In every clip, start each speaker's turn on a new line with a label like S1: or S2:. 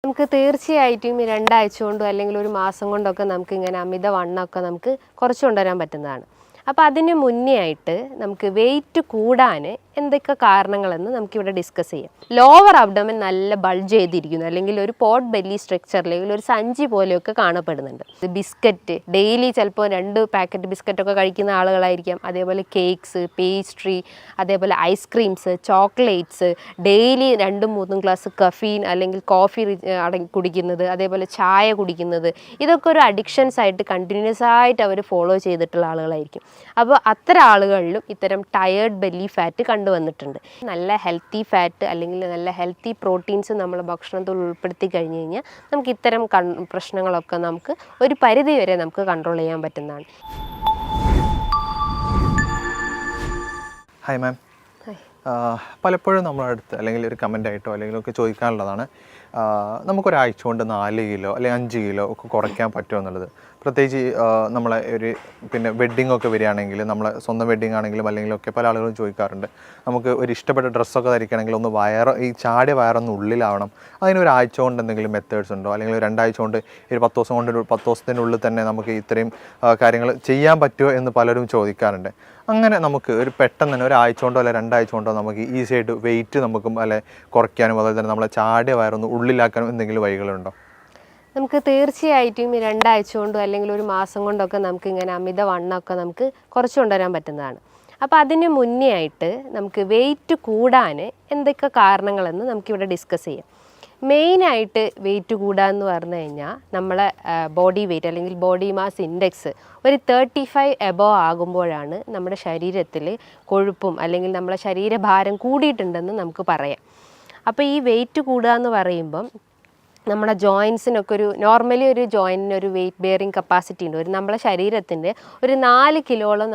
S1: നമുക്ക് തീർച്ചയായിട്ടും ഈ 2 ആഴ്ച കൊണ്ടോ അല്ലെങ്കിൽ ഒരു മാസം കൊണ്ടൊക്കെ നമുക്ക് ഇങ്ങനെ അമിതവണ്ണമൊക്കെ നമുക്ക് കുറച്ച് കൊണ്ടുവരാൻ പറ്റുന്നതാണ്. അപ്പോൾ അതിന് മുന്നേ ആയിട്ട് നമുക്ക് വെയിറ്റ് കൂടാൻ എന്തൊക്കെ കാരണങ്ങളെന്ന് നമുക്കിവിടെ ഡിസ്കസ് ചെയ്യാം. ലോവർ അബ്ഡോമൻ നല്ല ബൾജ് ചെയ്തിരിക്കുന്നു, അല്ലെങ്കിൽ ഒരു പോട്ട് ബെല്ലി സ്ട്രക്ചർ, അല്ലെങ്കിൽ ഒരു സഞ്ചി പോലെയൊക്കെ കാണപ്പെടുന്നുണ്ട്. ബിസ്ക്കറ്റ് ഡെയിലി ചിലപ്പോൾ 2 പാക്കറ്റ് ബിസ്ക്കറ്റൊക്കെ കഴിക്കുന്ന ആളുകളായിരിക്കാം. അതേപോലെ കേക്ക്സ്, പേസ്ട്രി, അതേപോലെ ice creams, chocolates, daily 2-3 glass caffeine അല്ലെങ്കിൽ കോഫി കുടിക്കുന്നത്, അതേപോലെ ചായ കുടിക്കുന്നത്, ഇതൊക്കെ ഒരു അഡിക്ഷൻസ് ആയിട്ട് കണ്ടിന്യൂസ് ആയിട്ട് അവർ ഫോളോ ചെയ്തിട്ടുള്ള ആളുകളായിരിക്കും. അപ്പോൾ അത്തരം ആളുകളിലും ഇത്തരം ടയേർഡ് ബെല്ലി ഫാറ്റ് കണ്ടുവന്നിട്ടുണ്ട്. നല്ല ഹെൽത്തി ഫാറ്റ് അല്ലെങ്കിൽ നല്ല ഹെൽത്തി പ്രോട്ടീൻസ് നമ്മൾ ഭക്ഷണത്തിൽ ഉൾപ്പെടുത്തി കഴിഞ്ഞ് കഴിഞ്ഞാൽ നമുക്ക് ഇത്തരം പ്രശ്നങ്ങളൊക്കെ നമുക്ക് ഒരു പരിധി വരെ നമുക്ക് കൺട്രോൾ ചെയ്യാൻ പറ്റുന്നതാണ്.
S2: ഹായ് മാം, പലപ്പോഴും നമ്മുടെ അടുത്ത് അല്ലെങ്കിൽ ഒരു കമൻ്റ് ആയിട്ടോ അല്ലെങ്കിൽ ഒക്കെ ചോദിക്കാനുള്ളതാണ്, നമുക്കൊരാഴ്ച കൊണ്ട് 4 കിലോ അല്ലെങ്കിൽ 5 കിലോ ഒക്കെ കുറയ്ക്കാൻ പറ്റുമോ എന്നുള്ളത്. പ്രത്യേകിച്ച് നമ്മളെ ഒരു വെഡ്ഡിംഗ് ഒക്കെ വരികയാണെങ്കിൽ, നമ്മളെ സ്വന്തം വെഡ്ഡിംഗ് ആണെങ്കിലും അല്ലെങ്കിലൊക്കെ പല ആളുകളും ചോദിക്കാറുണ്ട്, നമുക്ക് ഒരു ഇഷ്ടപ്പെട്ട ഡ്രസ്സൊക്കെ ധരിക്കണമെങ്കിൽ ഒന്ന് ഈ ചാടിയ വയറൊന്ന് ഉള്ളിലാവണം, അതിനൊരാഴ്ച കൊണ്ട് എന്തെങ്കിലും മെത്തേഡ്സ് ഉണ്ടോ, അല്ലെങ്കിൽ 2 ആഴ്ച കൊണ്ട് ഒരു 10 ദിവസം കൊണ്ട് 10 ദിവസത്തിനുള്ളിൽ തന്നെ നമുക്ക് ഇത്രയും കാര്യങ്ങൾ ചെയ്യാൻ പറ്റുമോ എന്ന് പലരും ചോദിക്കാറുണ്ട്. അങ്ങനെ നമുക്ക് ഒരു പെട്ടെന്ന് തന്നെ ഒരാഴ്ച കൊണ്ടോ അല്ലെങ്കിൽ 2 ആഴ്ച കൊണ്ടോ നമുക്ക് ഈസി ആയിട്ട് വെയിറ്റ് നമുക്കും അല്ലെ കുറയ്ക്കാനും അതുപോലെ തന്നെ നമ്മളെ ചാടിയ വയറൊന്ന് ഉള്ളിലാക്കാനും എന്തെങ്കിലും വഴികളുണ്ടോ?
S1: നമുക്ക് തീർച്ചയായിട്ടും ഈ 2 ആഴ്ച കൊണ്ടോ അല്ലെങ്കിൽ ഒരു മാസം കൊണ്ടൊക്കെ നമുക്ക് ഇങ്ങനെ അമിതവണ്ണമൊക്കെ നമുക്ക് കുറച്ച് കൊണ്ടുവരാൻ പറ്റുന്നതാണ്. അപ്പോൾ അതിന് മുന്നേ ആയിട്ട് നമുക്ക് വെയിറ്റ് കൂടാൻ എന്തൊക്കെ കാരണങ്ങളെന്ന് നമുക്കിവിടെ ഡിസ്കസ് ചെയ്യാം. മെയിനായിട്ട് വെയിറ്റ് കൂടാന്ന് പറഞ്ഞു കഴിഞ്ഞാൽ നമ്മളെ ബോഡി വെയിറ്റ് അല്ലെങ്കിൽ ബോഡി മാസ് ഇൻഡെക്സ് ഒരു 35 എബോവ് ആകുമ്പോഴാണ് നമ്മുടെ ശരീരത്തിൽ കൊഴുപ്പും അല്ലെങ്കിൽ നമ്മളെ ശരീരഭാരം കൂടിയിട്ടുണ്ടെന്ന് നമുക്ക് പറയാം. അപ്പോൾ ഈ വെയിറ്റ് കൂടുക എന്ന് പറയുമ്പം നമ്മുടെ ജോയിൻസിനൊക്കെ നോർമലി ഒരു ജോയിൻറ്റിന് ഒരു വെയിറ്റ് ബെയറിങ് കപ്പാസിറ്റി ഉണ്ട്. നമ്മളെ ശരീരത്തിൻ്റെ ഒരു 4 കിലോളം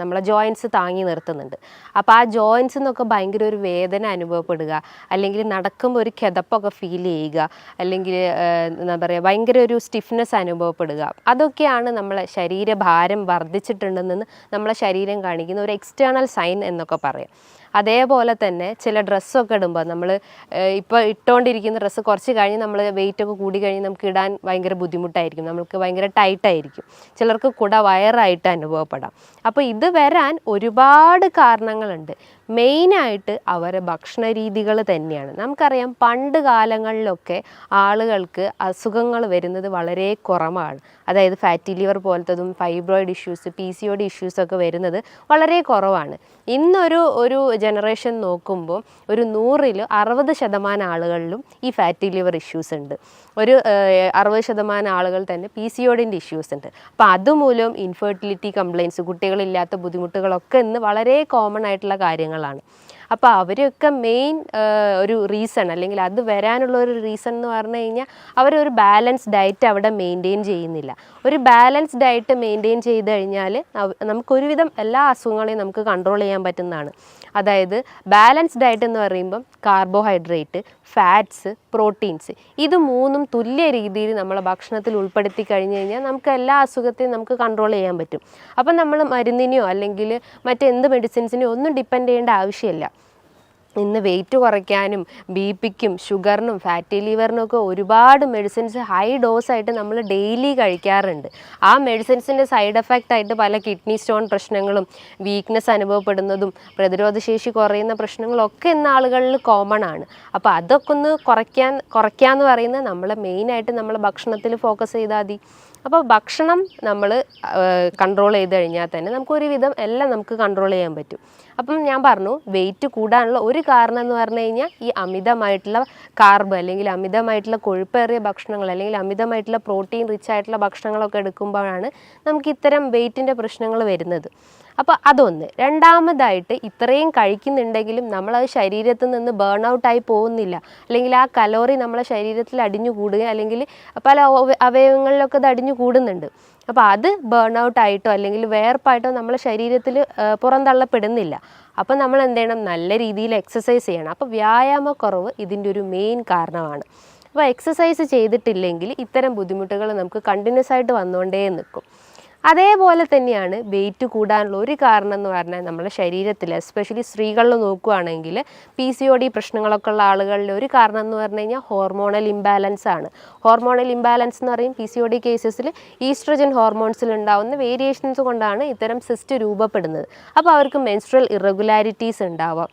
S1: നമ്മളെ ജോയിൻസ് താങ്ങി നിർത്തുന്നുണ്ട്. അപ്പോൾ ആ ജോയിൻസ് എന്നൊക്കെ ഭയങ്കര ഒരു വേദന അനുഭവപ്പെടുക, അല്ലെങ്കിൽ നടക്കുമ്പോൾ ഒരു കിതപ്പൊക്കെ ഫീൽ ചെയ്യുക, അല്ലെങ്കിൽ എന്താ പറയുക ഭയങ്കര ഒരു സ്റ്റിഫ്നെസ് അനുഭവപ്പെടുക, അതൊക്കെയാണ് നമ്മളെ ശരീരഭാരം വർദ്ധിച്ചിട്ടുണ്ടെന്ന് നമ്മളെ ശരീരം കാണിക്കുന്ന ഒരു എക്സ്റ്റേണൽ സൈൻ എന്നൊക്കെ പറയാം. അതേപോലെ തന്നെ ചില ഡ്രസ്സൊക്കെ ഇടുമ്പോൾ നമ്മൾ ഇപ്പോൾ ഇട്ടുകൊണ്ടിരിക്കുന്ന ഡ്രസ്സ് കുറച്ച് കഴിഞ്ഞ് നമ്മൾ വെയിറ്റൊക്കെ കൂടി കഴിഞ്ഞ് നമുക്ക് ഇടാൻ ഭയങ്കര ബുദ്ധിമുട്ടായിരിക്കും, നമുക്ക് ഭയങ്കര ടൈറ്റായിരിക്കും, ചിലർക്ക് വയറായിട്ട് അനുഭവപ്പെടാം. അപ്പോൾ ഇത് വരാൻ ഒരുപാട് കാരണങ്ങളുണ്ട്. മെയിനായിട്ട് അവരെ ഭക്ഷണ രീതികൾ തന്നെയാണ്. നമുക്കറിയാം പണ്ട് കാലങ്ങളിലൊക്കെ ആളുകൾക്ക് അസുഖങ്ങൾ വരുന്നത് വളരെ കുറവാണ്. അതായത് ഫാറ്റി ലിവർ പോലത്തതും ഫൈബ്രോയിഡ് ഇഷ്യൂസ്, PCOD ഇഷ്യൂസൊക്കെ വരുന്നത് വളരെ കുറവാണ്. ഇന്നൊരു ജനറേഷൻ നോക്കുമ്പോൾ ഒരു 100-ൽ 60% ആളുകളിലും ഈ ഫാറ്റി ലിവർ ഇഷ്യൂസ് ഉണ്ട്. ഒരു 60% ആളുകൾ തന്നെ PCODൻ്റെ ഇഷ്യൂസ് ഉണ്ട്. അപ്പോൾ അതുമൂലം ഇൻഫെർട്ടിലിറ്റി കംപ്ലയിൻസ്, കുട്ടികളില്ലാത്ത ബുദ്ധിമുട്ടുകളൊക്കെ ഇന്ന് വളരെ കോമൺ ആയിട്ടുള്ള കാര്യങ്ങളാണ്. അപ്പോൾ അവരൊക്കെ മെയിൻ ഒരു റീസൺ അല്ലെങ്കിൽ അത് വരാനുള്ള ഒരു റീസൺ എന്ന് പറഞ്ഞു കഴിഞ്ഞാൽ അവരൊരു ബാലൻസ് ഡയറ്റ് അവിടെ മെയിൻറ്റെയിൻ ചെയ്യുന്നില്ല. ഒരു ബാലൻസ് ഡയറ്റ് മെയിൻറ്റെയിൻ ചെയ്ത് കഴിഞ്ഞാൽ നമുക്കൊരുവിധം എല്ലാ അസുഖങ്ങളെയും നമുക്ക് കൺട്രോൾ ചെയ്യാൻ പറ്റുന്നതാണ്. അതായത് ബാലൻസ് ഡയറ്റ് എന്ന് പറയുമ്പം കാർബോഹൈഡ്രേറ്റ്, ഫാറ്റ്സ്, പ്രോട്ടീൻസ്, ഇത് 3ഉം തുല്യ രീതിയിൽ നമ്മളെ ഭക്ഷണത്തിൽ ഉൾപ്പെടുത്തി കഴിഞ്ഞ് കഴിഞ്ഞാൽ നമുക്ക് എല്ലാ അസുഖത്തെയും നമുക്ക് കൺട്രോൾ ചെയ്യാൻ പറ്റും. അപ്പം നമ്മൾ മരുന്നിനെയോ അല്ലെങ്കിൽ മറ്റെന്ത് മെഡിസിൻസിനെയോ ഒന്നും ഡിപ്പെൻഡ് ചെയ്യേണ്ട ആവശ്യമില്ല. ഇന്ന് വെയിറ്റ് കുറയ്ക്കാനും BP-ക്കും ഷുഗറിനും ഫാറ്റി ലിവറിനൊക്കെ ഒരുപാട് മെഡിസിൻസ് ഹൈ ഡോസായിട്ട് നമ്മൾ ഡെയിലി കഴിക്കാറുണ്ട്. ആ മെഡിസിൻസിൻ്റെ സൈഡ് എഫക്റ്റ് ആയിട്ട് പല കിഡ്നി സ്റ്റോൺ പ്രശ്നങ്ങളും വീക്ക്നെസ് അനുഭവപ്പെടുന്നതും പ്രതിരോധശേഷി കുറയുന്ന പ്രശ്നങ്ങളൊക്കെ ഇന്ന് ആളുകളിൽ കോമൺ ആണ്. അപ്പോൾ അതൊക്കെ ഒന്ന് കുറയ്ക്കാന്ന് പറയുന്നത് നമ്മൾ മെയിനായിട്ട് നമ്മൾ ഭക്ഷണത്തിൽ ഫോക്കസ് ചെയ്താൽ മതി. അപ്പോൾ ഭക്ഷണം നമ്മൾ കൺട്രോൾ ചെയ്ത് കഴിഞ്ഞാൽ തന്നെ നമുക്കൊരുവിധം എല്ലാം നമുക്ക് കൺട്രോൾ ചെയ്യാൻ പറ്റും. അപ്പം ഞാൻ പറഞ്ഞു വെയിറ്റ് കൂടാനുള്ള ഒരു കാരണം എന്ന് പറഞ്ഞു കഴിഞ്ഞാൽ ഈ അമിതമായിട്ടുള്ള കാർബ് അല്ലെങ്കിൽ അമിതമായിട്ടുള്ള കൊഴുപ്പേറിയ ഭക്ഷണങ്ങൾ അല്ലെങ്കിൽ അമിതമായിട്ടുള്ള പ്രോട്ടീൻ റിച്ച് ആയിട്ടുള്ള ഭക്ഷണങ്ങളൊക്കെ എടുക്കുമ്പോഴാണ് നമുക്ക് ഇത്തരം വെയിറ്റിൻ്റെ പ്രശ്നങ്ങൾ വരുന്നത്. അപ്പോൾ അതൊന്ന്. രണ്ടാമതായിട്ട് ഇത്രയും കഴിക്കുന്നുണ്ടെങ്കിലും നമ്മളത് ശരീരത്തിൽ നിന്ന് ബേൺ ഔട്ടായി പോകുന്നില്ല, അല്ലെങ്കിൽ ആ കലോറി നമ്മളെ ശരീരത്തിൽ അടിഞ്ഞു കൂടുക അല്ലെങ്കിൽ പല അവയവങ്ങളിലൊക്കെ അത് അടിഞ്ഞു കൂടുന്നുണ്ട്. അപ്പോൾ അത് ബേൺ ഔട്ടായിട്ടോ അല്ലെങ്കിൽ വേർപ്പായിട്ടോ നമ്മളെ ശരീരത്തിൽ പുറന്തള്ളപ്പെടുന്നില്ല. അപ്പോൾ നമ്മൾ എന്ത് ചെയ്യണം? നല്ല രീതിയിൽ എക്സസൈസ് ചെയ്യണം. അപ്പോൾ വ്യായാമക്കുറവ് ഇതിൻ്റെ ഒരു മെയിൻ കാരണമാണ്. അപ്പോൾ എക്സസൈസ് ചെയ്തിട്ടില്ലെങ്കിൽ ഇത്തരം ബുദ്ധിമുട്ടുകൾ നമുക്ക് കണ്ടിന്യൂസ് ആയിട്ട് വന്നുകൊണ്ടേ നിൽക്കും. അതേപോലെ തന്നെയാണ് വെയിറ്റ് കൂടാനുള്ള ഒരു കാരണം എന്ന് പറഞ്ഞാൽ നമ്മുടെ ശരീരത്തിൽ എസ്പെഷ്യലി സ്ത്രീകളിൽ നോക്കുകയാണെങ്കിൽ PCOD പ്രശ്നങ്ങളൊക്കെ ഉള്ള ആളുകളിൽ ഒരു കാരണം എന്ന് പറഞ്ഞു കഴിഞ്ഞാൽ ഹോർമോണൽ ഇംബാലൻസ് ആണ്. ഹോർമോണൽ ഇംബാലൻസ് എന്ന് പറയും PCOD കേസസിൽ ഈസ്ട്രജൻ ഹോർമോൺസിൽ ഉണ്ടാകുന്ന വേരിയേഷൻസ് കൊണ്ടാണ് ഇത്തരം സിസ്റ്റ് രൂപപ്പെടുന്നത്. അപ്പോൾ അവർക്ക് മെൻസ്ട്രൽ ഇറഗുലാരിറ്റീസ് ഉണ്ടാവാം,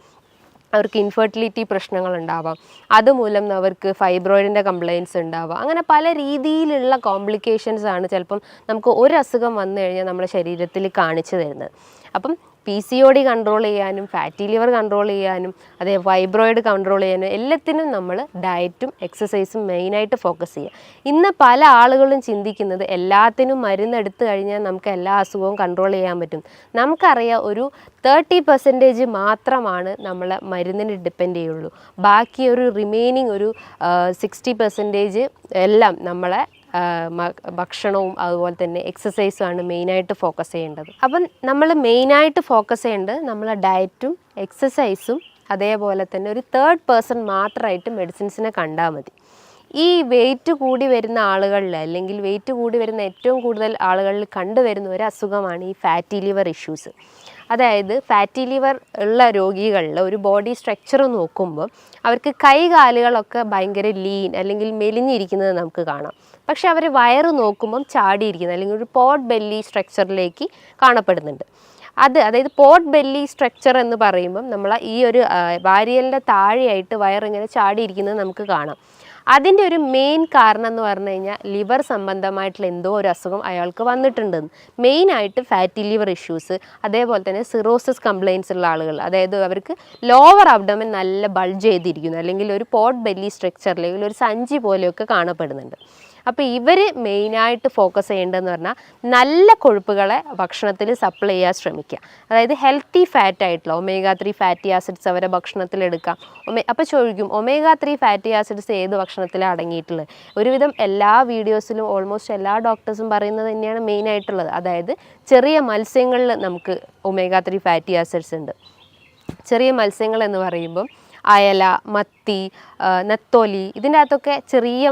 S1: അവർക്ക് ഇൻഫെർട്ടിലിറ്റി പ്രശ്നങ്ങൾ ഉണ്ടാവാം, അതുമൂലം അവർക്ക് ഫൈബ്രോയിഡിൻ്റെ കംപ്ലയിൻസ് ഉണ്ടാവാം. അങ്ങനെ പല രീതിയിലുള്ള കോംപ്ലിക്കേഷൻസ് ആണ് ചിലപ്പം നമുക്ക് ഒരു അസുഖം വന്നു കഴിഞ്ഞാൽ നമ്മുടെ ശരീരത്തിൽ കാണിച്ചു തരുന്നത്. അപ്പം PCOD കൺട്രോൾ ചെയ്യാനും ഫാറ്റി ലിവർ കൺട്രോൾ ചെയ്യാനും അതേ ഫൈബ്രോയിഡ് കൺട്രോൾ ചെയ്യാനും എല്ലാത്തിനും നമ്മൾ ഡയറ്റും എക്സസൈസും മെയിനായിട്ട് ഫോക്കസ് ചെയ്യുക. ഇന്ന് പല ആളുകളും ചിന്തിക്കുന്നത് എല്ലാത്തിനും മരുന്നെടുത്ത് കഴിഞ്ഞാൽ നമുക്ക് എല്ലാ അസുഖവും കൺട്രോൾ ചെയ്യാൻ പറ്റും. നമുക്കറിയാം ഒരു 30% മാത്രമാണ് നമ്മൾ മരുന്നിന് ഡിപ്പെൻഡ് ചെയ്യുള്ളൂ. ബാക്കി ഒരു റിമൈനിങ് ഒരു 60% എല്ലാം നമ്മളെ ഭക്ഷണവും അതുപോലെ തന്നെ എക്സസൈസുമാണ് മെയിനായിട്ട് ഫോക്കസ് ചെയ്യേണ്ടത്. അപ്പം നമ്മൾ മെയിനായിട്ട് ഫോക്കസ് ചെയ്യേണ്ടത് നമ്മളെ ഡയറ്റും എക്സസൈസും അതേപോലെ തന്നെ ഒരു 3rd മാത്രമായിട്ട് മെഡിസിൻസിനെ കണ്ടാൽ മതി. ഈ വെയിറ്റ് കൂടി വരുന്ന ആളുകളിൽ അല്ലെങ്കിൽ വെയിറ്റ് കൂടി വരുന്ന ഏറ്റവും കൂടുതൽ ആളുകളിൽ കണ്ടുവരുന്ന ഒരു അസുഖമാണ് ഈ ഫാറ്റി ലിവർ ഇഷ്യൂസ്. അതായത് ഫാറ്റി ലിവർ ഉള്ള രോഗികളിൽ ഒരു ബോഡി സ്ട്രക്ചർ നോക്കുമ്പോൾ അവർക്ക് കൈകാലുകളൊക്കെ ഭയങ്കര ലീൻ അല്ലെങ്കിൽ മെലിഞ്ഞിരിക്കുന്നത് നമുക്ക് കാണാം. പക്ഷെ അവർ വയറ് നോക്കുമ്പം ചാടിയിരിക്കുന്നത് അല്ലെങ്കിൽ ഒരു പോട്ട് ബെല്ലി സ്ട്രക്ചറിലേക്ക് കാണപ്പെടുന്നുണ്ട്. അതായത് പോട്ട് ബെല്ലി സ്ട്രക്ചർ എന്ന് പറയുമ്പം നമ്മൾ ഈ ഒരു വാരിയലിൻ്റെ താഴെയായിട്ട് വയറിങ്ങനെ ചാടിയിരിക്കുന്നത് നമുക്ക് കാണാം. അതിൻ്റെ ഒരു മെയിൻ കാരണം എന്ന് പറഞ്ഞു കഴിഞ്ഞാൽ ലിവർ സംബന്ധമായിട്ടുള്ള എന്തോ ഒരു അസുഖം അയാൾക്ക് വന്നിട്ടുണ്ടെന്ന്. മെയിനായിട്ട് ഫാറ്റി ലിവർ ഇഷ്യൂസ്, അതേപോലെ തന്നെ സിറോസിസ് കംപ്ലയിൻസ് ഉള്ള ആളുകൾ, അതായത് അവർക്ക് ലോവർ അബ്ഡോമൻ നല്ല ബൾജ് ചെയ്തിരിക്കുന്നു അല്ലെങ്കിൽ ഒരു പോട്ട് ബെല്ലി സ്ട്രക്ചർ അല്ലെങ്കിൽ ഒരു സഞ്ചി പോലെയൊക്കെ കാണപ്പെടുന്നുണ്ട്. അപ്പോൾ ഇവർ മെയിനായിട്ട് ഫോക്കസ് ചെയ്യേണ്ടതെന്ന് പറഞ്ഞാൽ നല്ല കൊഴുപ്പുകളെ ഭക്ഷണത്തിൽ സപ്ലൈ ചെയ്യാൻ ശ്രമിക്കുക. അതായത് ഹെൽത്തി ഫാറ്റ് ആയിട്ടുള്ള omega-3 ഫാറ്റി ആസിഡ്സ് അവരെ ഭക്ഷണത്തിൽ എടുക്കാം. അപ്പോൾ ചോദിക്കും omega-3 ഫാറ്റി ആസിഡ്സ് ഏത് ഭക്ഷണത്തിലാണ് അടങ്ങിയിട്ടുള്ളത്? ഒരുവിധം എല്ലാ വീഡിയോസിലും ഓൾമോസ്റ്റ് എല്ലാ ഡോക്ടേഴ്സും പറയുന്നത് തന്നെയാണ് മെയിനായിട്ടുള്ളത്. അതായത് ചെറിയ മത്സ്യങ്ങളിൽ നമുക്ക് omega-3 ഫാറ്റി ആസിഡ്സ് ഉണ്ട്. ചെറിയ മത്സ്യങ്ങൾ എന്ന് പറയുമ്പം അയല, മത്തി, നെത്തോലി, ഇതിൻ്റെ അകത്തൊക്കെ ചെറിയ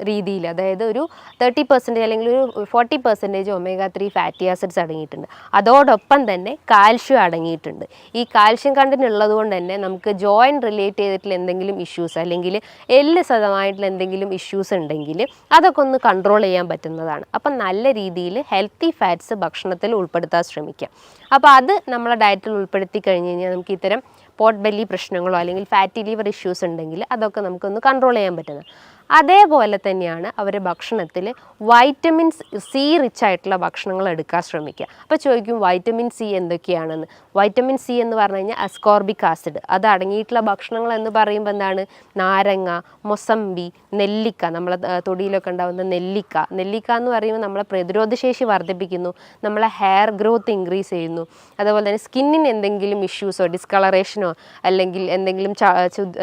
S1: രീതിയിൽ അതായത് ഒരു 30% അല്ലെങ്കിൽ ഒരു 40% omega-3 ഫാറ്റി ആസിഡ്സ് അടങ്ങിയിട്ടുണ്ട്. അതോടൊപ്പം തന്നെ കാൽഷ്യം അടങ്ങിയിട്ടുണ്ട്. ഈ കാൽഷ്യം കണ്ടന്റ് ഉള്ളത് കൊണ്ട് തന്നെ നമുക്ക് ജോയിൻറ്റ് റിലേറ്റ് ചെയ്തിട്ടുള്ള എന്തെങ്കിലും ഇഷ്യൂസ് അല്ലെങ്കിൽ എല്ല് സതമായിട്ടുള്ള എന്തെങ്കിലും ഇഷ്യൂസ് ഉണ്ടെങ്കിൽ അതൊക്കെ ഒന്ന് കൺട്രോൾ ചെയ്യാൻ പറ്റുന്നതാണ്. അപ്പം നല്ല രീതിയിൽ ഹെൽത്തി ഫാറ്റ്സ് ഭക്ഷണത്തിൽ ഉൾപ്പെടുത്താൻ ശ്രമിക്കാം. അപ്പോൾ അത് നമ്മളെ ഡയറ്റിൽ ഉൾപ്പെടുത്തി കഴിഞ്ഞ് കഴിഞ്ഞാൽ നമുക്ക് ഇത്തരം പോട്ട് ബെല്ലി പ്രശ്നങ്ങളോ അല്ലെങ്കിൽ ഫാറ്റി ലിവർ ഇഷ്യൂസ് ഉണ്ടെങ്കിൽ അതൊക്കെ നമുക്കൊന്ന് കൺട്രോൾ ചെയ്യാൻ പറ്റുന്നത്. അതേപോലെ തന്നെയാണ് അവർ ഭക്ഷണത്തിൽ വൈറ്റമിൻസ് സി റിച്ച് ആയിട്ടുള്ള ഭക്ഷണങ്ങൾ എടുക്കാൻ ശ്രമിക്കുക. അപ്പോൾ ചോദിക്കും വൈറ്റമിൻ സി എന്തൊക്കെയാണെന്ന്. വൈറ്റമിൻ സി എന്ന് പറഞ്ഞു കഴിഞ്ഞാൽ അസ്കോർബിക് ആസിഡ് അത് അടങ്ങിയിട്ടുള്ള ഭക്ഷണങ്ങൾ എന്ന് പറയുമ്പോൾ എന്താണ്? നാരങ്ങ, മൊസമ്പി, നെല്ലിക്ക, നമ്മളെ തൊടിയിലൊക്കെ ഉണ്ടാകുന്ന നെല്ലിക്ക എന്ന് പറയുമ്പോൾ നമ്മളെ പ്രതിരോധശേഷി വർദ്ധിപ്പിക്കുന്നു, നമ്മളെ ഹെയർ ഗ്രോത്ത് ഇൻക്രീസ് ചെയ്യുന്നു. അതുപോലെ തന്നെ സ്കിന്നിന് എന്തെങ്കിലും ഇഷ്യൂസോ ഡിസ്കളറേഷനോ അല്ലെങ്കിൽ എന്തെങ്കിലും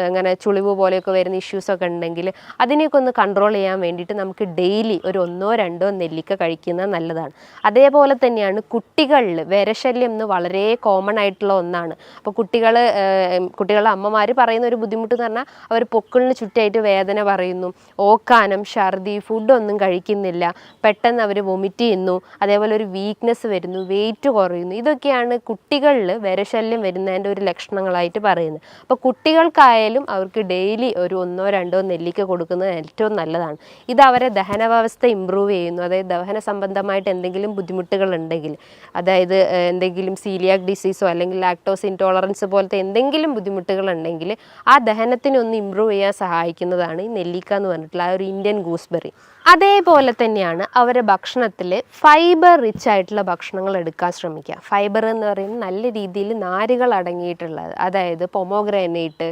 S1: അങ്ങനെ ചുളിവ് പോലെയൊക്കെ വരുന്ന ഇഷ്യൂസൊക്കെ ഉണ്ടെങ്കിൽ അതിനെയൊക്കെ ഒന്ന് കൺട്രോൾ ചെയ്യാൻ വേണ്ടിയിട്ട് നമുക്ക് ഡെയിലി ഒരു 1-2 നെല്ലിക്ക കഴിക്കുന്നത് നല്ലതാണ്. അതേപോലെ തന്നെയാണ് കുട്ടികളിൽ വിരശല്യം എന്ന് വളരെ കോമൺ ആയിട്ടുള്ള ഒന്നാണ്. അപ്പോൾ കുട്ടികളുടെ അമ്മമാർ പറയുന്ന ഒരു ബുദ്ധിമുട്ട് എന്ന് പറഞ്ഞാൽ അവർ പൊക്കിളിന് ചുറ്റായിട്ട് വേദന പറയുന്നു, ഓക്കാനം, ഛർദി, ഫുഡൊന്നും കഴിക്കുന്നില്ല, പെട്ടെന്ന് അവർ വൊമിറ്റ് ചെയ്യുന്നു, അതേപോലെ ഒരു വീക്ക്നെസ് വരുന്നു, വെയിറ്റ് കുറയുന്നു. ഇതൊക്കെയാണ് കുട്ടികളിൽ വിരശല്യം വരുന്നതിൻ്റെ ഒരു ലക്ഷണങ്ങളായിട്ട് പറയുന്നത്. അപ്പോൾ കുട്ടികൾക്കായാലും അവർക്ക് ഡെയിലി ഒരു 1-2 നെല്ലിക്ക കൊടുക്കുന്നത് ഏറ്റവും നല്ലതാണ്. ഇത് അവരെ ദഹന വ്യവസ്ഥ ഇമ്പ്രൂവ് ചെയ്യുന്നു. അതായത് ദഹന സംബന്ധമായിട്ട് എന്തെങ്കിലും ബുദ്ധിമുട്ടുകൾ ഉണ്ടെങ്കിൽ, അതായത് എന്തെങ്കിലും സീലിയാക് ഡിസീസോ അല്ലെങ്കിൽ ലാക്ടോസ് ഇൻടോളറൻസ് പോലത്തെ എന്തെങ്കിലും ബുദ്ധിമുട്ടുകൾ ഉണ്ടെങ്കിൽ ആ ദഹനത്തിനൊന്ന് ഇമ്പ്രൂവ് ചെയ്യാൻ സഹായിക്കുന്നതാണ് ഈ നെല്ലിക്ക എന്ന് പറഞ്ഞിട്ടുള്ള ആ ഒരു ഇന്ത്യൻ ഗൂസ്ബെറി. അതേപോലെ തന്നെയാണ് അവരുടെ ഭക്ഷണത്തിൽ ഫൈബർ റിച്ച് ആയിട്ടുള്ള ഭക്ഷണങ്ങൾ എടുക്കാൻ ശ്രമിക്കുക. ഫൈബർ എന്ന് പറയുന്നത് നല്ല രീതിയിൽ നാരുകൾ അടങ്ങിയിട്ടുള്ളത്, അതായത് പൊമോഗ്രാനൈറ്റ്,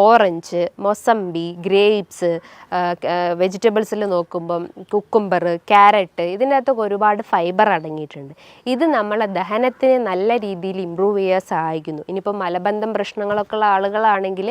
S1: ഓറഞ്ച്, മൊസമ്പി, ഗ്രേപ്സ്, വെജിറ്റബിൾസിൽ നോക്കുമ്പം കുക്കുംബർ, ക്യാരറ്റ്, ഇതിൻ്റെ അകത്തൊക്കെ ഒരുപാട് ഫൈബർ അടങ്ങിയിട്ടുണ്ട്. ഇത് നമ്മളെ ദഹനത്തിനെ നല്ല രീതിയിൽ ഇമ്പ്രൂവ് ചെയ്യാൻ സഹായിക്കുന്നു. ഇനിയിപ്പോൾ മലബന്ധം പ്രശ്നങ്ങളൊക്കെ ഉള്ള ആളുകളാണെങ്കിൽ